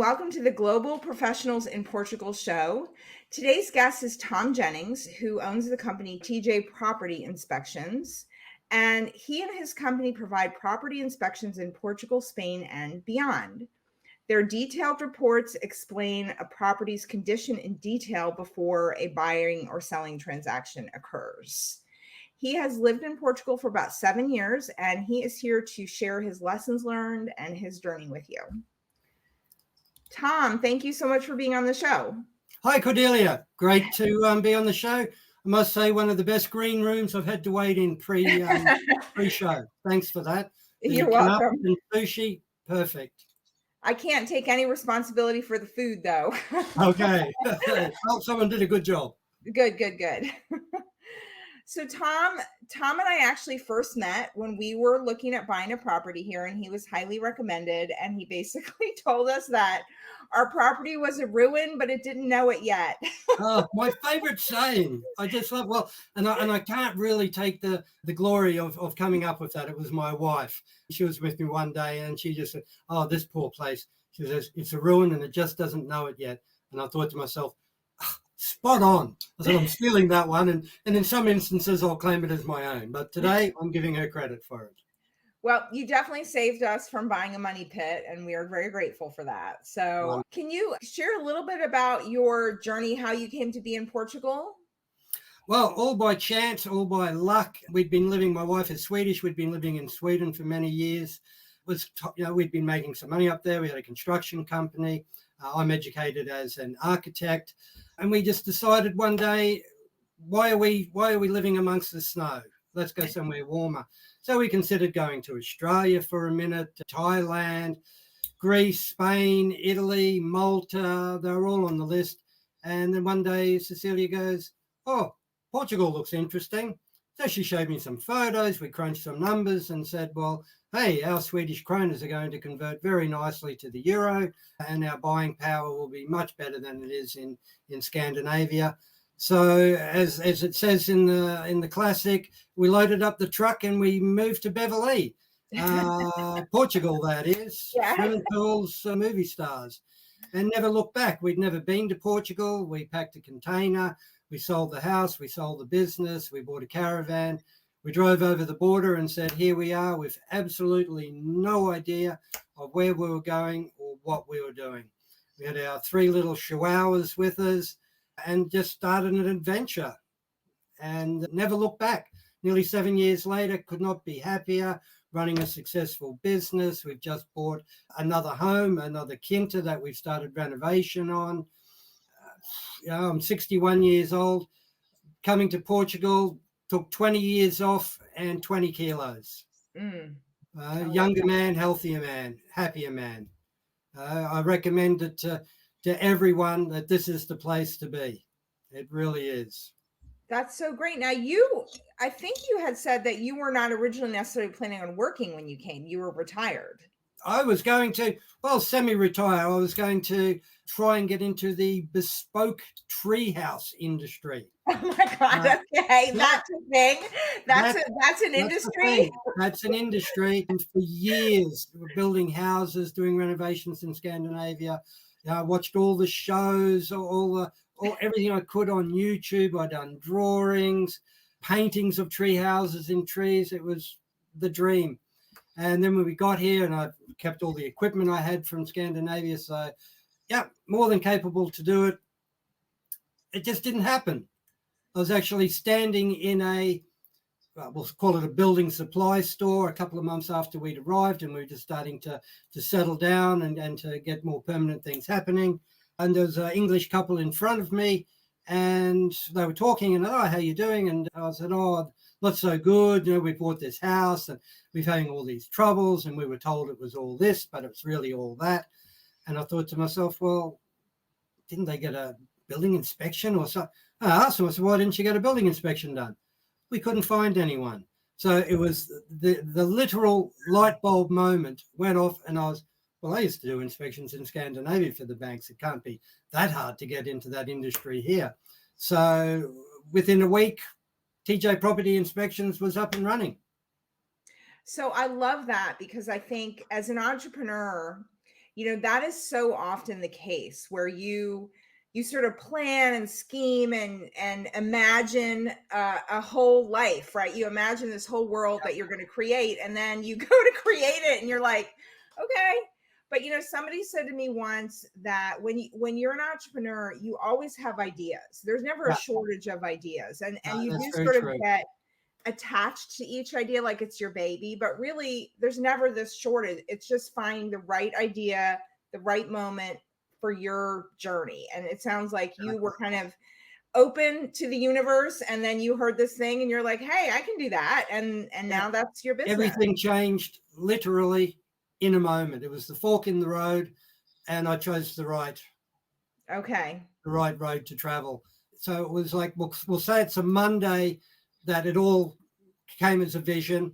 Welcome to the Global Professionals in Portugal show. Today's guest is Tom Jennings, who owns the company TJ Property Inspections. And he and his company provide property inspections in Portugal, Spain, and beyond. Their detailed reports explain a property's condition in detail before a buying or selling transaction occurs. He has lived in Portugal for about 7 years, and he is here to share his lessons learned and his journey with you. Tom, thank you so much for being on the show. Hi, Cordelia. Great to be on the show. I must say, one of the best green rooms I've had to wait in pre-show. Thanks for that. You're welcome. And sushi, perfect. I can't take any responsibility for the food, though. Okay. Well, someone did a good job. Good. So Tom and I actually first met when we were looking at buying a property here, and he was highly recommended. And he basically told us that our property was a ruin, but it didn't know it yet. My favorite saying. I just love, and I can't really take the glory of coming up with that. It was my wife. She was with me one day and she just said, "Oh, this poor place." She says, "It's a ruin and it just doesn't know it yet." And I thought to myself, spot on. I said, I'm stealing that one. And in some instances, I'll claim it as my own. But today, I'm giving her credit for it. Well, you definitely saved us from buying a money pit, and we are very grateful for that. So can you share a little bit about your journey, how you came to be in Portugal? Well, all by chance, all by luck. My wife is Swedish. We'd been living in Sweden for many years. We'd been making some money up there. We had a construction company. I'm educated as an architect. And we just decided one day, why are we living amongst the snow? Let's go somewhere warmer. So we considered going to Australia for a minute, to Thailand, Greece, Spain, Italy, Malta. They were all on the list. And then one day Cecilia goes, "Oh, Portugal looks interesting." So she showed me some photos. We crunched some numbers and said, well, hey, our Swedish Kroners are going to convert very nicely to the euro, and our buying power will be much better than it is in Scandinavia. So as it says in the classic, we loaded up the truck and we moved to Beverly, Portugal, that is, swimming pools, movie stars, and never looked back. We'd never been to Portugal. We packed a container. We sold the house. We sold the business. We bought a caravan. We drove over the border and said, here we are with absolutely no idea of where we were going or what we were doing. We had our 3 little chihuahuas with us and just started an adventure and never looked back. Nearly 7 years later, could not be happier, running a successful business. We've just bought another home, another quinta that we've started renovation on. I'm 61 years old. Coming to Portugal, took 20 years off and 20 kilos. Younger man, healthier man, happier man. I recommend it to everyone that this is the place to be. It really is. That's so great. Now, I think you had said that you were not originally necessarily planning on working when you came. You were retired. I was going to, semi-retire. I was going to try and get into the bespoke treehouse industry. Oh my God! Okay, that's a thing. That's an industry. That's an industry. And for years, we were building houses, doing renovations in Scandinavia. I watched all the shows, everything I could on YouTube. I'd done drawings, paintings of tree houses in trees. It was the dream. And then when we got here, and I kept all the equipment I had from Scandinavia, so more than capable to do it. It just didn't happen. I was actually standing in we'll call it a building supply store a couple of months after we'd arrived, and we were just starting to settle down and to get more permanent things happening. And there was an English couple in front of me, and they were talking, and, "Oh, how you doing?" And I said, "Oh, not so good. We bought this house and we're having all these troubles, and we were told it was all this, but it's really all that." And I thought to myself, well, didn't they get a building inspection or something? I asked them, I said, "Why didn't you get a building inspection done?" We couldn't find anyone. So it was the literal light bulb moment went off, and I used to do inspections in Scandinavia for the banks. It can't be that hard to get into that industry here. So within a week, TJ Property Inspections was up and running. So I love that, because I think as an entrepreneur, that is so often the case where you sort of plan and scheme and imagine a whole life, right? You imagine this whole world that you're going to create, and then you go to create it and you're like, okay. But somebody said to me once that when you're an entrepreneur, you always have ideas. There's never a Yeah, shortage of ideas, and you that's do very sort of true. get attached to each idea like it's your baby, but really there's never this shortage. It's just finding the right idea, the right moment for your journey. And it sounds like you were kind of open to the universe, and then you heard this thing and you're like, hey, I can do that, and Yeah, now that's your business. everything changed literally in a moment. It was the fork in the road, and I chose Okay. the right road to travel. So it was like, we'll say it's a Monday that it all came as a vision.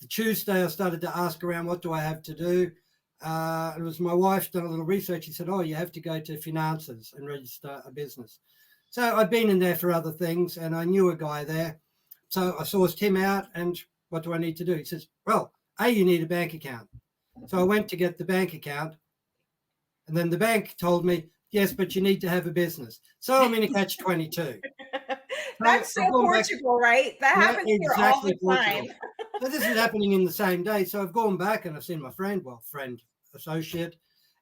The Tuesday, I started to ask around, what do I have to do? It was my wife done a little research. She said, oh, you have to go to finances and register a business. So I'd been in there for other things, and I knew a guy there. So I sourced him out, and what do I need to do? He says, well, you need a bank account. So I went to get the bank account, and then the bank told me, yes, but you need to have a business. So I'm in a catch 22. So That's so I've gone back. Portugal, right? That Yeah, happens here all the exactly, time. Portugal. So this is happening in the same day. So I've gone back and I've seen my friend, associate,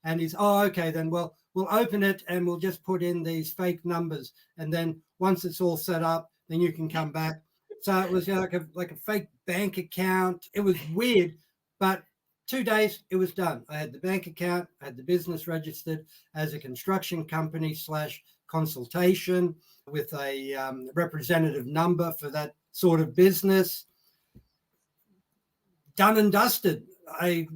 and he's, oh, okay, then, well, we'll open it and we'll just put in these fake numbers. And then once it's all set up, then you can come back. So it was like a fake bank account. It was weird, but 2 days, it was done. I had the bank account, I had the business registered as a construction company / consultation with a representative number for that sort of business. Done and dusted. I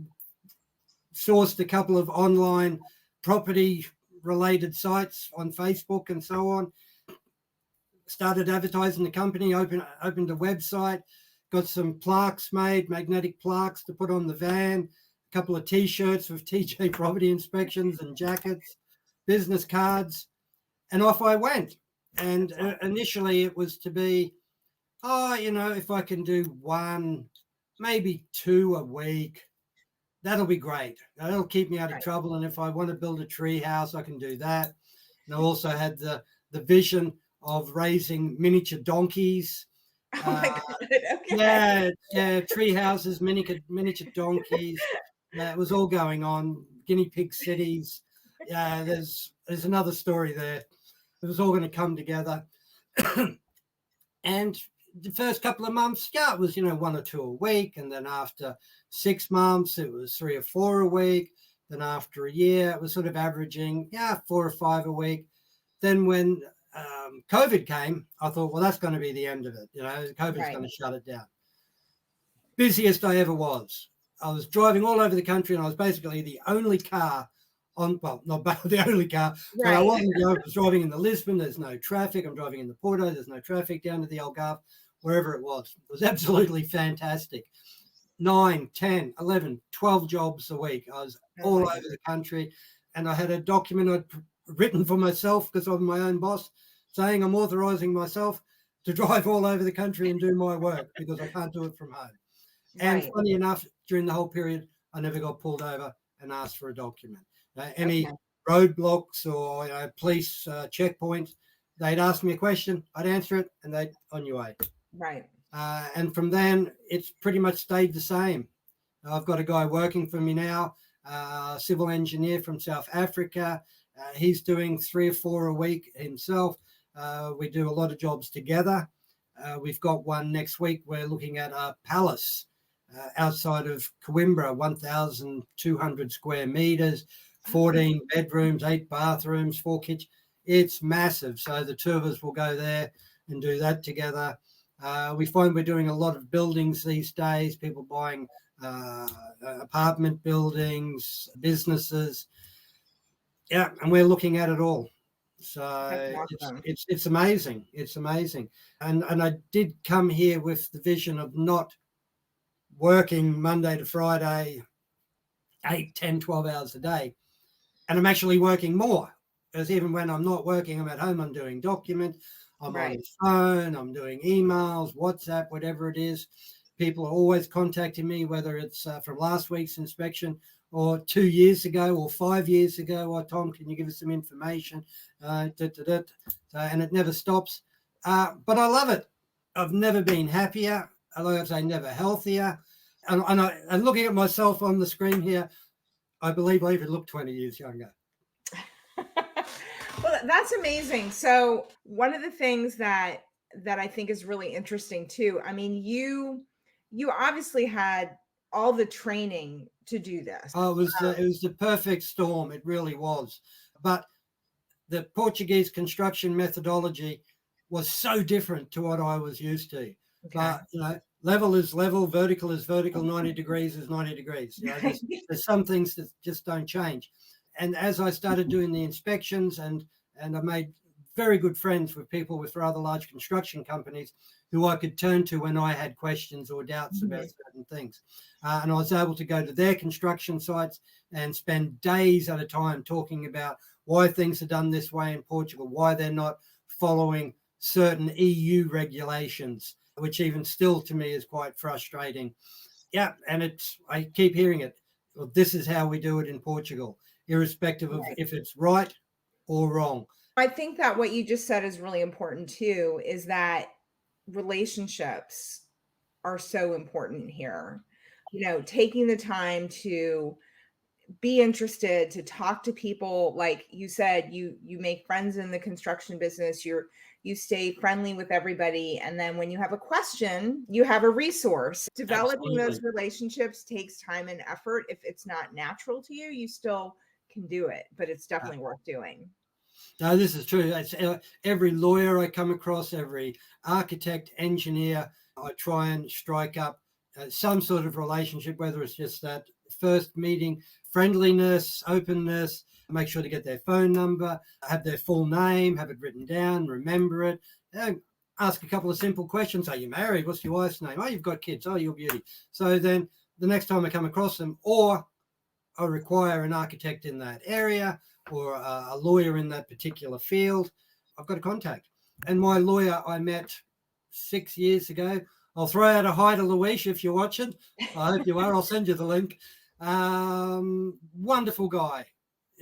sourced a couple of online property related sites on Facebook and so on. Started advertising the company, opened a website, got some plaques made, magnetic plaques to put on the van, a couple of T-shirts with TJ Property Inspections and jackets, business cards, and off I went. And initially it was to be, if I can do one, maybe 2 a week, that'll be great. That'll keep me out of Right. trouble. And if I want to build a tree house, I can do that. And I also had the vision of raising miniature donkeys. Oh my God. Okay. Yeah, tree houses, miniature donkeys. It was all going on. Guinea pig cities. Yeah, there's another story there. It was all going to come together. And the first couple of months, it was, 1 or 2 a week. And then after 6 months, it was 3 or 4 a week. Then after a year, it was sort of averaging, 4 or 5 a week. Then when COVID came, I thought, well, that's going to be the end of it. COVID's going to shut it down. Busiest I ever was. I was driving all over the country, and I was basically the only car not the only car, but I wasn't. I was driving in the Lisbon. There's no traffic. I'm driving in the Porto. There's no traffic down to the Algarve, wherever it was. It was absolutely fantastic. 9, 10, 11, 12 jobs a week. I was all over the country, and I had a document I'd written for myself because I'm my own boss, saying I'm authorizing myself to drive all over the country and do my work because I can't do it from home. And funny enough, during the whole period, I never got pulled over and asked for a document. Any roadblocks or police checkpoints, they'd ask me a question, I'd answer it, and they'd on your way. Right. And from then, it's pretty much stayed the same. I've got a guy working for me now, civil engineer from South Africa. He's doing 3 or 4 a week himself. We do a lot of jobs together. We've got one next week. We're looking at a palace outside of Coimbra, 1,200 square meters, 14 bedrooms, 8 bathrooms, 4 kitchens. It's massive. So the 2 of us will go there and do that together. We find we're doing a lot of buildings these days, people buying apartment buildings, businesses. Yeah, and we're looking at it all. So awesome. it's amazing. It's amazing. And I did come here with the vision of not working Monday to Friday, 8, 10, 12 hours a day. And I'm actually working more, because even when I'm not working, I'm at home, I'm doing documents, I'm on the phone, I'm doing emails, WhatsApp, whatever it is. People are always contacting me, whether it's from last week's inspection or 2 years ago or 5 years ago. Oh, Tom, can you give us some information? And it never stops. But I love it. I've never been happier. I like to say never healthier. And looking at myself on the screen here, I believe I even look 20 years younger. Well, that's amazing. So one of the things that I think is really interesting too, I mean, you obviously had all the training to do this. Oh, it was the perfect storm. It really was. But the Portuguese construction methodology was so different to what I was used to. Okay. Level is level, vertical is vertical, 90 degrees is 90 degrees. There's some things that just don't change. And as I started doing the inspections and I made very good friends with people with rather large construction companies who I could turn to when I had questions or doubts about certain things. And I was able to go to their construction sites and spend days at a time talking about why things are done this way in Portugal, why they're not following certain EU regulations, which even still to me is quite frustrating. Yeah, and I keep hearing it. Well, this is how we do it in Portugal, irrespective of if it's right or wrong. I think that what you just said is really important too, is that relationships are so important here. Taking the time to be interested, to talk to people. Like you said, you make friends in the construction business, you stay friendly with everybody, and then when you have a question, you have a resource. Developing those relationships takes time and effort. If it's not natural to you, you still can do it, but it's definitely worth doing. No, this is true. It's, every lawyer I come across, every architect, engineer, I try and strike up some sort of relationship, whether it's just that first meeting, friendliness, openness, make sure to get their phone number, have their full name, have it written down, remember it. Ask a couple of simple questions. Are you married? What's your wife's name? Oh, you've got kids. Oh, you're beauty. So then the next time I come across them, or I require an architect in that area or a lawyer in that particular field, I've got a contact. And my lawyer I met 6 years ago. I'll throw out a hi to Luis if you're watching. I hope you are. I'll send you the link. Wonderful guy.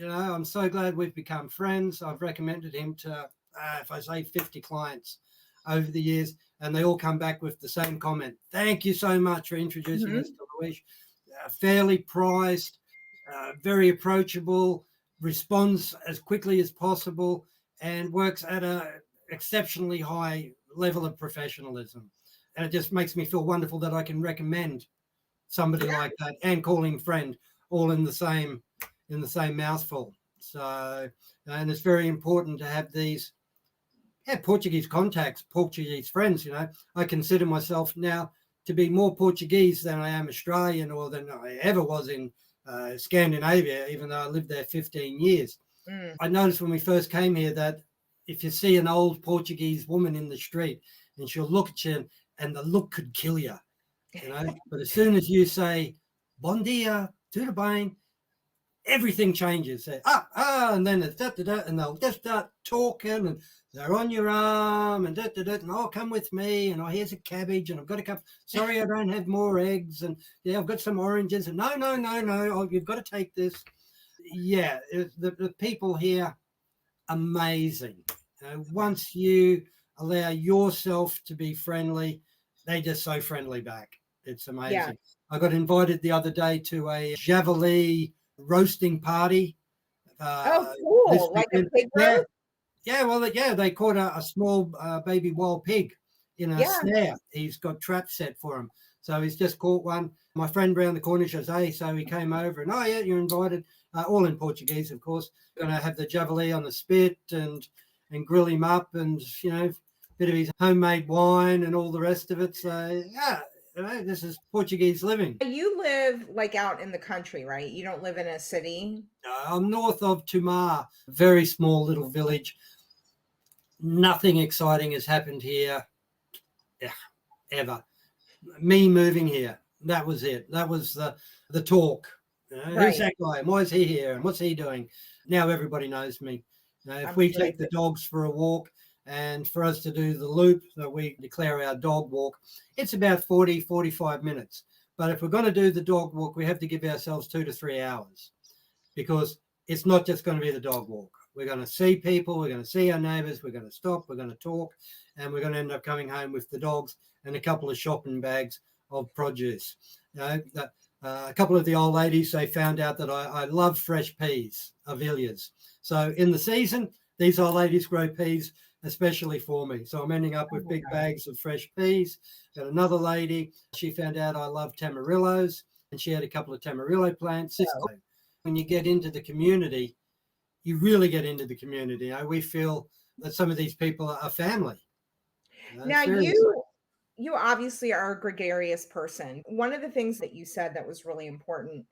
I'm so glad we've become friends. I've recommended him to, if I say 50 clients over the years, and they all come back with the same comment. Thank you so much for introducing us to Luis. Fairly priced, very approachable, responds as quickly as possible, and works at an exceptionally high level of professionalism. And it just makes me feel wonderful that I can recommend somebody like that and call him friend, all in the same mouthful. So, and it's very important to have these Portuguese contacts, Portuguese friends. I consider myself now to be more Portuguese than I am Australian or than I ever was in Scandinavia, even though I lived there 15 years. I noticed when we first came here that if you see an old Portuguese woman in the street and she'll look at you and the look could kill you, but as soon as you say, bon dia, tudo bem, everything changes. Say, and then it's da-da-da, and they'll just start talking and they're on your arm and da-da-da, and oh, come with me, and oh, here's a cabbage, and I've got a cup. Sorry, I don't have more eggs, and yeah, I've got some oranges, and no, oh, you've got to take this. Yeah, the people here, amazing. Once you allow yourself to be friendly, they're just so friendly back. It's amazing. Yeah. I got invited the other day to a javali roasting party. Oh, cool! Like a pig roast? Yeah, well, they caught a small baby wild pig in a snare. He's got traps set for him. So he's just caught one. My friend round the corner says, hey, so he came over and, oh, yeah, you're invited. All in Portuguese, of course. Going to have the javali on the spit and grill him up and, bit of his homemade wine and all the rest of it. So, yeah, this is Portuguese living. You live like out in the country, right? You don't live in a city? I'm north of Tomar, very small little village. Nothing exciting has happened here ever. Me moving here, that was it. That was the talk. Right. Who's that guy? And why is he here? And what's he doing? Now everybody knows me. If we take the dogs for a walk and for us to do the loop that we declare our dog walk, it's about 40, 45 minutes. But if we're going to do the dog walk, we have to give ourselves 2 to 3 hours, because it's not just going to be the dog walk. We're going to see people, we're going to see our neighbors, we're going to stop, we're going to talk, and we're going to end up coming home with the dogs and a couple of shopping bags of produce. A couple of the old ladies, they found out that I love fresh peas, avilias. So in the season, these old ladies grow peas especially for me. So I'm ending up with big bags of fresh peas. Got another lady, she found out I love tamarillos, and she had a couple of tamarillo plants. Oh. When you get into the community, you really get into the community. We feel that some of these people are family. Now, you obviously are a gregarious person. One of the things that you said that was really important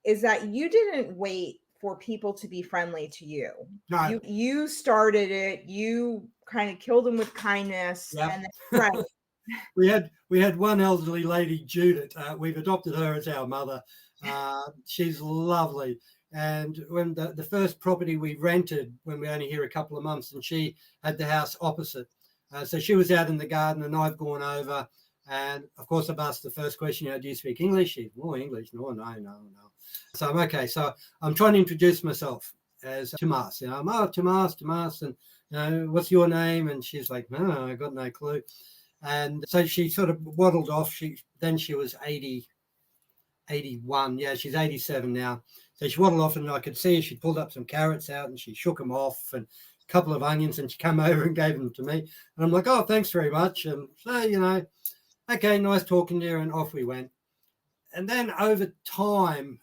is that you didn't wait for people to be friendly to you. No. You started it. You kind of killed them with kindness. Yep. And then, right. We had one elderly lady, Judith. We've adopted her as our mother. She's lovely. And when the first property we rented, when we only here a couple of months, and she had the house opposite. So she was out in the garden, and I've gone over. And of course, I've asked the first question, do you speak English? She's, oh, English. No. So I'm okay. So I'm trying to introduce myself as Tomas. I'm, Tomas. And, what's your name? And she's like, no, I got no clue. And so she sort of waddled off. She was 81. Yeah, she's 87 now. So she waddled off, and I could see her. She pulled up some carrots out, and she shook them off, and a couple of onions, and she came over and gave them to me. And I'm like, oh, thanks very much. And so, okay, nice talking to you, and off we went. And then over time,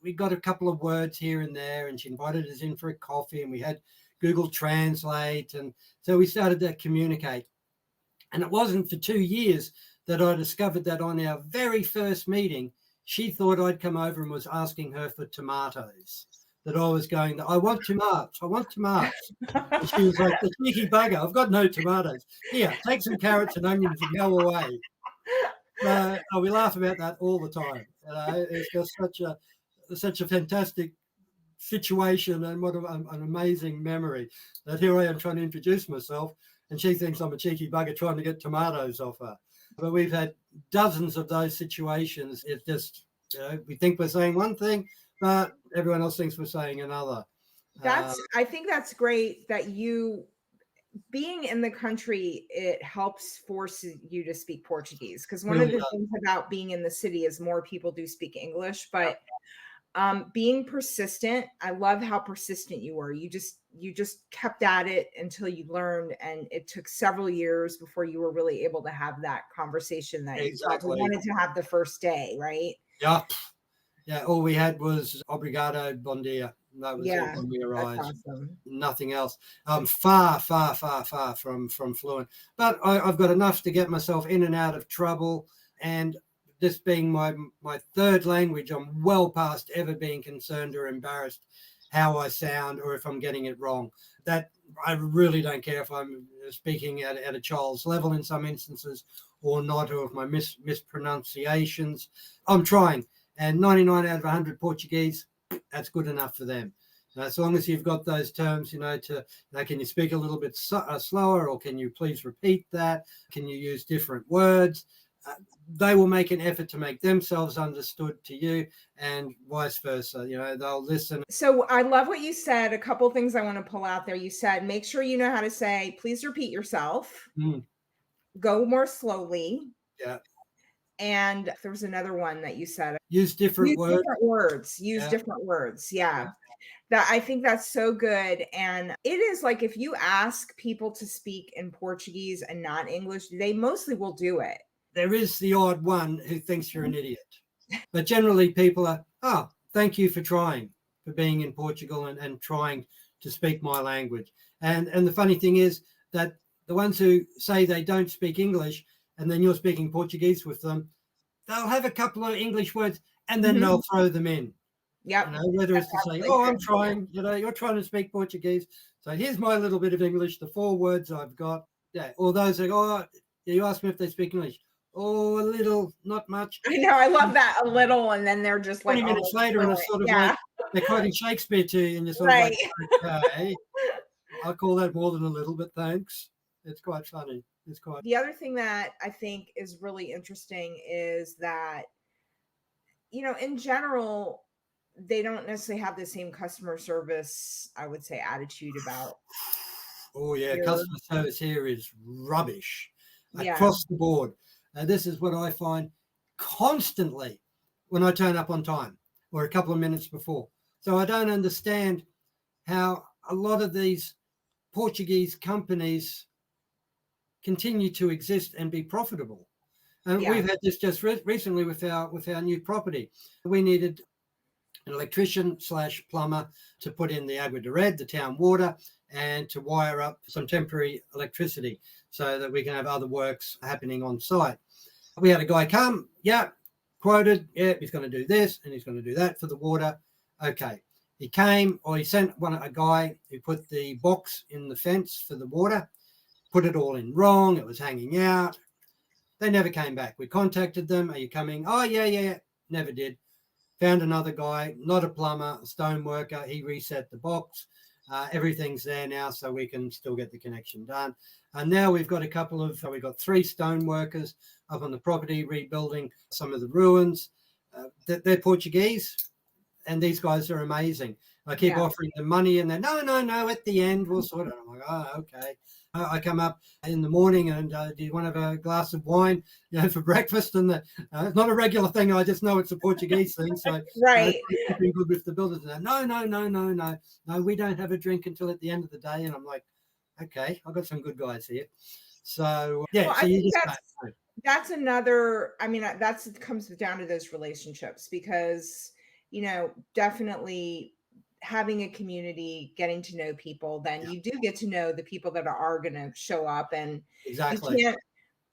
we got a couple of words here and there, and she invited us in for a coffee, and we had Google Translate. And so we started to communicate. And it wasn't for 2 years that I discovered that on our very first meeting, she thought I'd come over and was asking her for tomatoes. That I was going, I want tomatoes. And she was like, the cheeky bugger, I've got no tomatoes. Here, take some carrots and onions and go away. We laugh about that all the time. It's just such a fantastic situation, and what an amazing memory that here I am trying to introduce myself, and she thinks I'm a cheeky bugger trying to get tomatoes off her. But we've had dozens of those situations. It's just, we think we're saying one thing, but everyone else thinks we're saying another. I think that's great that you, being in the country, it helps force you to speak Portuguese, because one of the things about being in the city is more people do speak English, but being persistent. I love how persistent you were. You just kept at it until you learned, and it took several years before you were really able to have that conversation that you probably wanted to have the first day, right? Yeah, all we had was obrigado, bom dia. That was all when we arrived. That's awesome. Nothing else. Far from fluent. But I've got enough to get myself in and out of trouble. And this being my third language, I'm well past ever being concerned or embarrassed how I sound or if I'm getting it wrong. That I really don't care if I'm speaking at a child's level in some instances or not, or if my mispronunciations. I'm trying. And 99 out of 100 Portuguese, that's good enough for them. As long as you've got those terms, can you speak a little bit slower, or can you please repeat that? Can you use different words? They will make an effort to make themselves understood to you, and vice versa. They'll listen. So I love what you said. A couple of things I want to pull out there. You said, make sure you know how to say, please repeat yourself. Go more slowly. Yeah. And there was another one that you said. Use different words. Use different words. Yeah. That, I think that's so good. And it is like, if you ask people to speak in Portuguese and not English, they mostly will do it. There is the odd one who thinks you're an idiot. But generally people are, oh, thank you for trying, for being in Portugal and trying to speak my language. And the funny thing is that the ones who say they don't speak English, and then you're speaking Portuguese with them, they'll have a couple of English words, and then they'll throw them in. Yeah. Whether it's to say, oh, I'm trying, you're trying to speak Portuguese. So here's my little bit of English, the 4 words I've got. Yeah. Or those are, oh, you ask me if they speak English. Oh, a little, not much. I know. I love that, a little. And then they're just 20 minutes later, and it's sort of like they're quoting Shakespeare to you, and you're sort of like, okay, I'll call that more than a little, but thanks. It's quite funny. The other thing that I think is really interesting is that in general, they don't necessarily have the same customer service, I would say, attitude about Oh yeah, your, customer service here is rubbish yeah, across the board. This is what I find constantly when I turn up on time or a couple of minutes before. So I don't understand how a lot of these Portuguese companies continue to exist and be profitable. And yeah, we've had this just recently with our new property. We needed an electrician slash plumber to put in the agua de red, the town water, and to wire up some temporary electricity so that we can have other works happening on site. We had a guy come, yeah, quoted, yeah, he's going to do this and he's going to do that for the water. Okay. He came, or he sent a guy who put the box in the fence for the water, put it all in wrong. It was hanging out. They never came back. We contacted them. Are you coming? Oh, yeah, yeah. Never did. Found another guy, not a plumber, a stone worker. He reset the box. Everything's there now, so we can still get the connection done. And now we've got we've got 3 stone workers up on the property rebuilding some of the ruins. They're Portuguese, and these guys are amazing. I keep yeah. offering them money, and they're no. At the end, we'll sort it. I'm like, oh, okay. I come up in the morning and do you want to have a glass of wine, for breakfast? And it's not a regular thing. I just know it's a Portuguese thing, so Right. keeping good with the builders. And no. We don't have a drink until at the end of the day. And I'm like, okay, I've got some good guys here. So yeah, Well, so I you think just that's another, I mean, that's, it comes down to those relationships because, definitely having a community, getting to know people, then yeah, you do get to know the people that are going to show up, and you exactly. can't,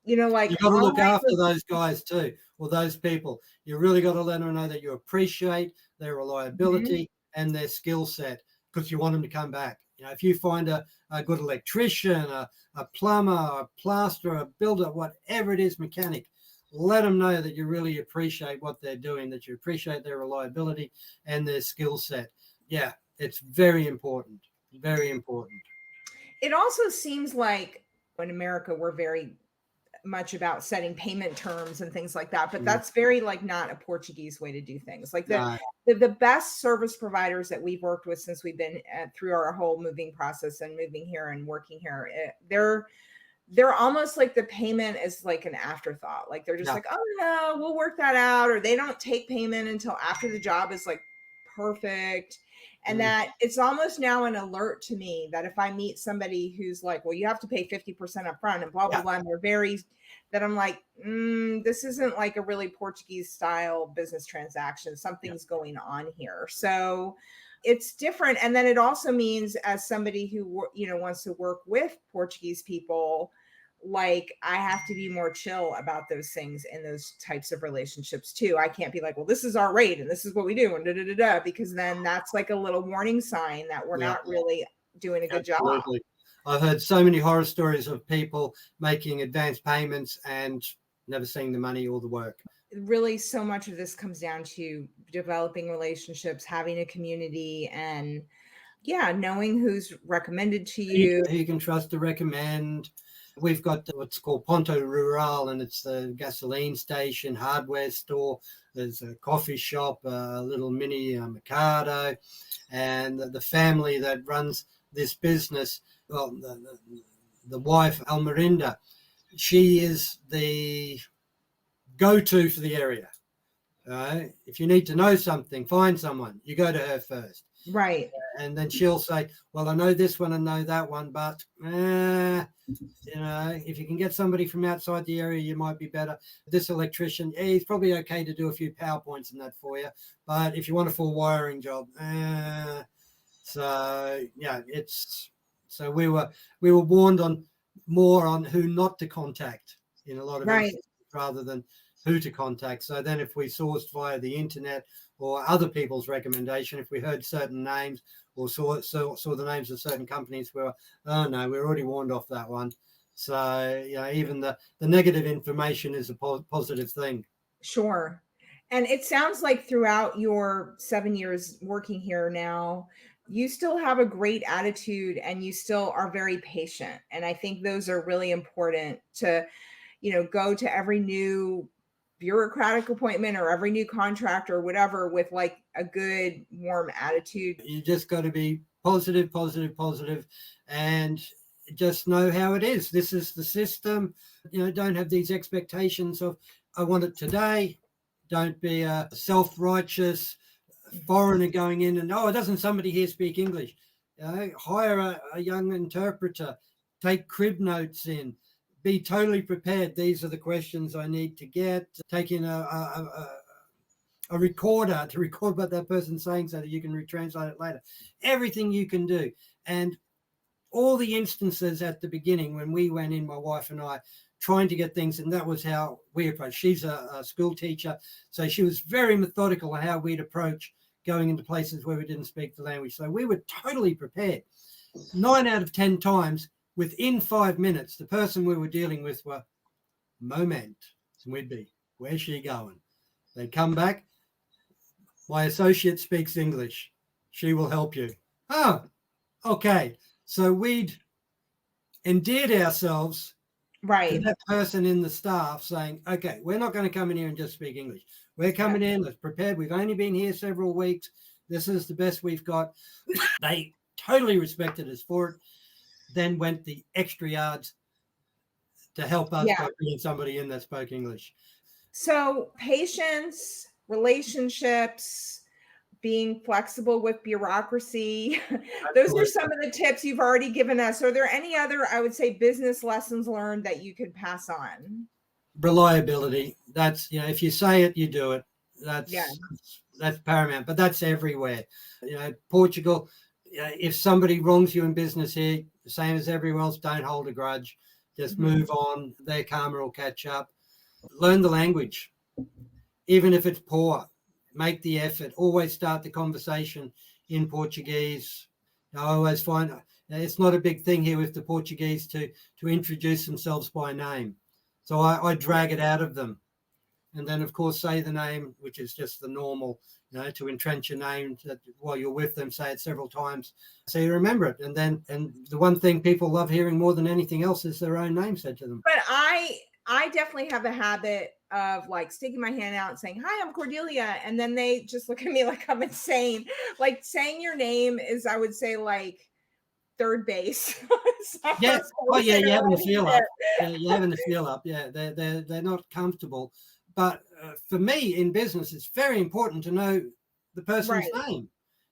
You like, got to all look right, after those guys too, or those people. You really got to let them know that you appreciate their mhm, reliability and their skill set because you want them to come back. If you find a good electrician, a plumber, a plasterer, a builder, whatever it is, mechanic, let them know that you really appreciate what they're doing, that you appreciate their reliability and their skill set. Yeah, it's very important. Very important. it also seems like in America, we're very much about setting payment terms and things like that, but Mm, that's very, like, not a Portuguese way to do things. Like, no, the best service providers that we've worked with since we've been through our whole moving process and moving here and working here, they're almost like the payment is like an afterthought. Like, they're just yeah, like, oh no, we'll work that out, or they don't take payment until after the job is like perfect. And mm, that it's almost now an alert to me that if I meet somebody who's like, well, you have to pay 50% up front and blah blah yeah, blah, and they're very, that I'm like, this isn't like a really Portuguese style business transaction. yeah. Something's going on here. So it's different. And then it also means, as somebody who wants to work with Portuguese people, like, I have to be more chill about those things in those types of relationships too. I can't be like, well, this is our rate and this is what we do and da da da da, because then that's like a little warning sign that we're Yeah. not really doing a good job. Absolutely. I've heard so many horror stories of people making advance payments and never seeing the money or the work. Really, so much of this comes down to developing relationships, having a community, and yeah, knowing who's recommended to you. Who you can trust to recommend. We've got what's called Ponto Rural, and it's the gasoline station, hardware store. There's a coffee shop, a little mini Mercado, and the family that runs this business. Well, the wife, Almerinda, she is the go-to for the area. If you need to know something, find someone, you go to her first. Right. And then she'll say, well, I know this one, I know that one, but if you can get somebody from outside the area, you might be better. This electrician, he's probably okay to do a few PowerPoints and that for you, but if you want a full wiring job, so yeah, we were warned on more on who not to contact in a lot of Right. instances rather than who to contact. So then if we sourced via the internet or other people's recommendation, if we heard certain names or saw the names of certain companies, we were, oh no, we're already warned off that one. So even the negative information is a positive thing. Sure. And it sounds like throughout your 7 years working here now, you still have a great attitude and you still are very patient. And I think those are really important to, go to every new bureaucratic appointment or every new contract or whatever with like a good, warm attitude. You just got to be positive, positive, positive, and just know how it is. This is the system. Don't have these expectations of, I want it today. Don't be a self-righteous foreigner going in and, doesn't somebody here speak English? Hire a young interpreter, take crib notes in, be totally prepared. These are the questions I need to get. Take in a recorder to record what that person's saying so that you can retranslate it later. Everything you can do. And all the instances at the beginning when we went in, my wife and I, trying to get things, and that was how we approached. She's a school teacher, so she was very methodical on how we'd approach going into places where we didn't speak the language. So we were totally prepared. 9 out of 10 times, within 5 minutes, the person we were dealing with were, moment. And we'd be, where's she going? They'd come back. My associate speaks English. She will help you. Oh, okay. So we'd endeared ourselves to that person in the staff saying, okay, we're not going to come in here and just speak English. We're coming in, let's prepare. We've only been here several weeks. This is the best we've got. They totally respected us for it, then went the extra yards to help us by bringing somebody in that spoke English. So patience, relationships, being flexible with bureaucracy. Those are some of the tips you've already given us. Are there any other, I would say, business lessons learned that you could pass on? Reliability. That's, if you say it, you do it. That's paramount, but that's everywhere. Portugal, if somebody wrongs you in business here, the same as everywhere else, don't hold a grudge. Just move on. Their karma will catch up. Learn the language, even if it's poor. Make the effort. Always start the conversation in Portuguese. I always find it's not a big thing here with the Portuguese to introduce themselves by name. So I drag it out of them. And then, of course, say the name, which is just the normal, to entrench your name while you're with them, say it several times so you remember it. And the one thing people love hearing more than anything else is their own name said to them. But I definitely have a habit of like sticking my hand out and saying, hi, I'm Cordelia. And then they just look at me like I'm insane. Like saying your name is, I would say, like third base. Yeah. Oh yeah, you're having a feel up. Yeah, you're having a feel up. Yeah, they're not comfortable. But for me in business, it's very important to know the person's name.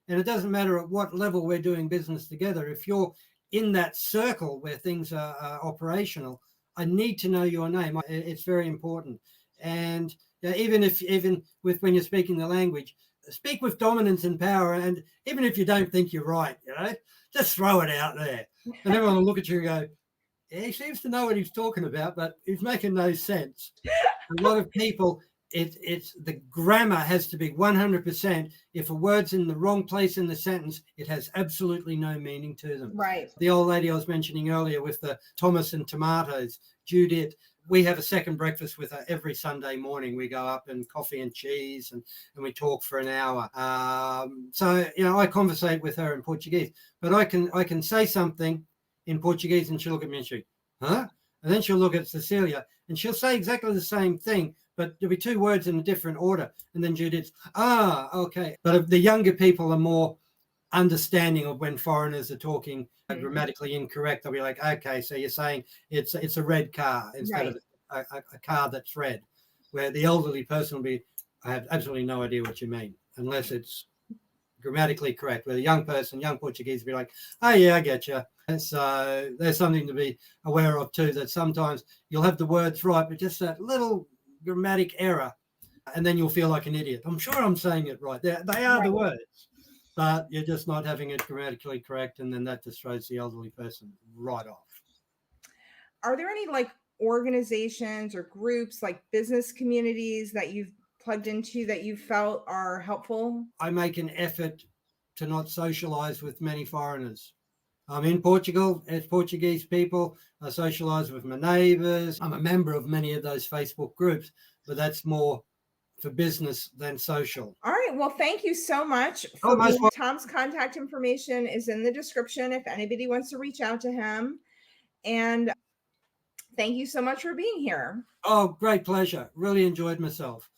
And it doesn't matter at what level we're doing business together. If you're in that circle where things are operational, I need to know your name. It's very important. And even with when you're speaking the language, speak with dominance and power. And even if you don't think you're right, just throw it out there. And everyone will look at you and go, yeah, he seems to know what he's talking about, but he's making no sense. A lot of people, it's the grammar has to be 100%. If a word's in the wrong place in the sentence, it has absolutely no meaning to them. Right. The old lady I was mentioning earlier with the Thomas and tomatoes, Judith, we have a second breakfast with her every Sunday morning. We go up and coffee and cheese and we talk for an hour. So, I conversate with her in Portuguese, but I can say something in Portuguese and she'll look at me and she, huh? And then she'll look at Cecilia and she'll say exactly the same thing, but there'll be two words in a different order. And then Judith's, okay. But if the younger people are more understanding of when foreigners are talking grammatically incorrect, they'll be like, okay, so you're saying it's a red car instead of a car that's red, where the elderly person will be, I have absolutely no idea what you mean, unless it's grammatically correct, where the young Portuguese will be like, oh yeah, I get you. And so there's something to be aware of too, that sometimes you'll have the words right, but just that little grammatic error, and then you'll feel like an idiot. I'm sure I'm saying it right. They are the words, but you're just not having it grammatically correct, and then that just throws the elderly person right off. Are there any like organizations or groups, like business communities that you've plugged into that you felt are helpful? I make an effort to not socialize with many foreigners. I'm in Portugal as Portuguese people. I socialize with my neighbors. I'm a member of many of those Facebook groups, but that's more for business than social. All right. Well, thank you so much. Tom's contact information is in the description if anybody wants to reach out to him. And Thank you so much for being here. Oh, great pleasure. Really enjoyed myself.